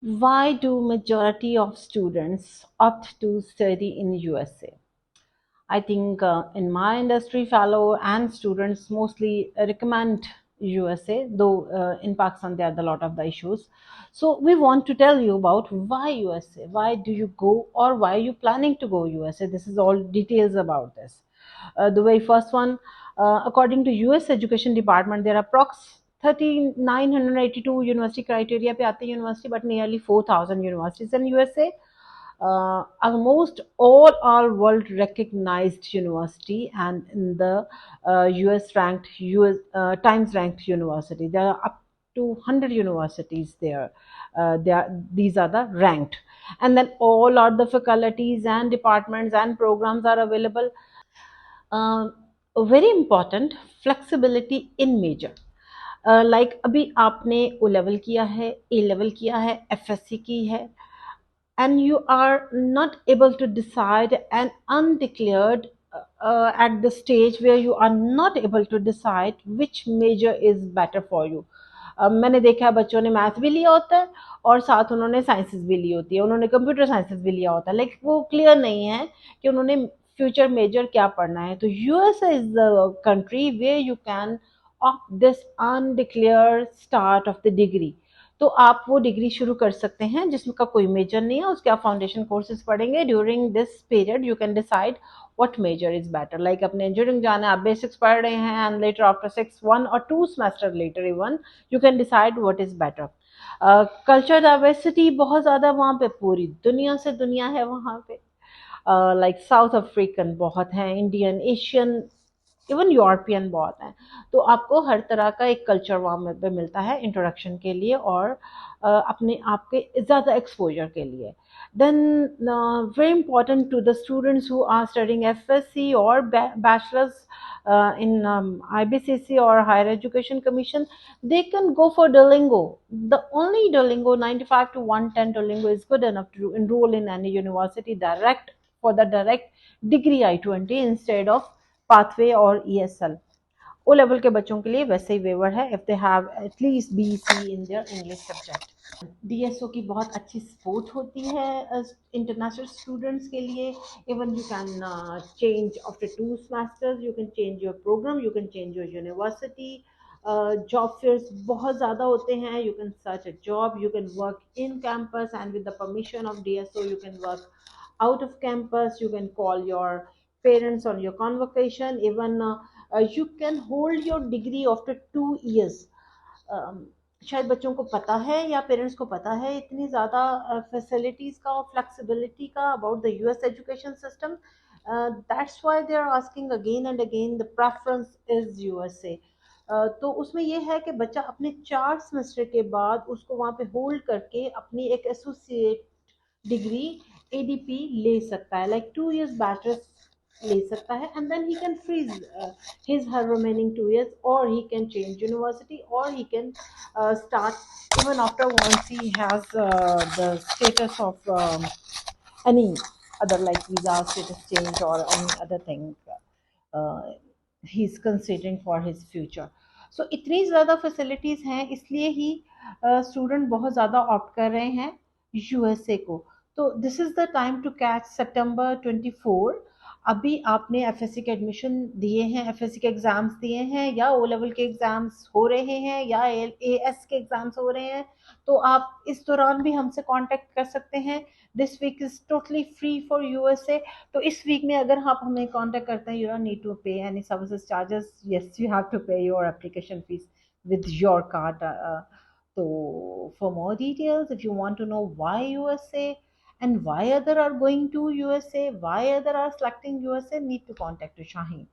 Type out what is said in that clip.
Why do majority of students opt to study in USA? I think in my industry, fellow and students mostly recommend USA, though in Pakistan there are a lot of the issues. So we want to tell you about why USA. Why do you go, or why are you planning to go USA? This is all details about this. The very first one, according to US Education Department, there are approx 3,982 university criteria पे आते हैं university, but nearly 4,000 universities in USA. Almost all are world recognized university, and in the US ranked Times ranked university, there are up to 100 universities there. These are the ranked, and then all are the faculties and departments and programs are available. uh, Very important, flexibility in major. Like अभी आपने O level किया है, ए level किया है, FSc की है, and you are not able to decide and undeclared at the stage where you are not able to decide which major is better for you. मैंने देखा है बच्चों ने मैथ भी लिया होता है और साथ उन्होंने साइंसेस भी ली होती है, उन्होंने कंप्यूटर साइंसेस भी लिया होता है, लाइक वो क्लियर नहीं है कि उन्होंने फ्यूचर मेजर क्या पढ़ना है. तो USA is the country where you can off this undeclared start of the degree. तो आप वो डिग्री शुरू कर सकते हैं जिसका कोई मेजर नहीं है, उसके आप फाउंडेशन कोर्सेज पढ़ेंगे. During this period you can decide what major is better. Like अपने इंजीनियरिंग जाना है, आप बेसिक्स पढ़ रहे हैं, and later after 6 1 or 2 semester later even you can decide what is better. Culture diversity बहुत ज़्यादा वहाँ पे, पूरी दुनिया से दुनिया है वहाँ पे. लाइक साउथ अफ्रीकन बहुत हैं, इंडियन, एशियन, इवन यूरोपियन बहुत हैं. तो आपको हर तरह का एक कल्चर वहाँ पे मिलता है इंट्रोडक्शन के लिए और अपने आप के ज़्यादा एक्सपोजर के लिए. Then very important to the students who are studying FSc और bachelors in IBCC or Higher Education Commission, they can go for Duolingo. The only Duolingo, 95 to 110 Duolingo is good enough to enroll in any university direct for the direct degree I-20 instead of pathway और ESL. O level के बच्चों के लिए वैसे ही waiver है if they have at least BC in their English subject. DSO की बहुत अच्छी सपोर्ट होती है इंटरनेशनल स्टूडेंट्स के लिए. Even you can change after 2 semesters, you can change your programme, you can change your university. Job fairs बहुत ज़्यादा होते हैं. You can search a job, you can work in campus, and with the permission of DSO you can work out of campus. You can call your parents on your convocation. Even you can hold your degree after 2 years. शायद बच्चों को पता है या parents को पता है इतनी ज़्यादा फैसिलिटीज़ का और फ्लेक्सिबिलिटी का about the US education system. That's why they are asking again and again the preference is USA. तो उसमें यह है कि बच्चा अपने 4 सेमेस्टर के बाद उसको वहाँ पे होल्ड करके अपनी एक एसोसिएट डिग्री ADP ले सकता है, लाइक 2 years बैचलर्स ले सकता है, and then he can freeze his her remaining 2 years, or he can change university, or he can start even after once he has the status of any other, like visa status change or any other thing uh, he's considering for his future. So इतनी ज़्यादा facilities हैं, इसलिए ही student बहुत ज़्यादा opt कर रहे हैं USA को. तो this is the time to catch September 24. अभी आपने एफएससी के एडमिशन दिए हैं, एफएससी के एग्ज़ाम्स दिए हैं, या ओ लेवल के एग्ज़ाम्स हो रहे हैं, या AS के एग्ज़ाम्स हो रहे हैं, तो आप इस दौरान भी हमसे कांटेक्ट कर सकते हैं. This week is totally free for USA. तो इस वीक में अगर आप हमें कांटेक्ट करते हैं, you don't need to pay any services charges. Yes, you have to pay your application fees with your card. So for more details, if you want to know why USA and why other are going to USA, why other are selecting USA, need to contact to Shaheen.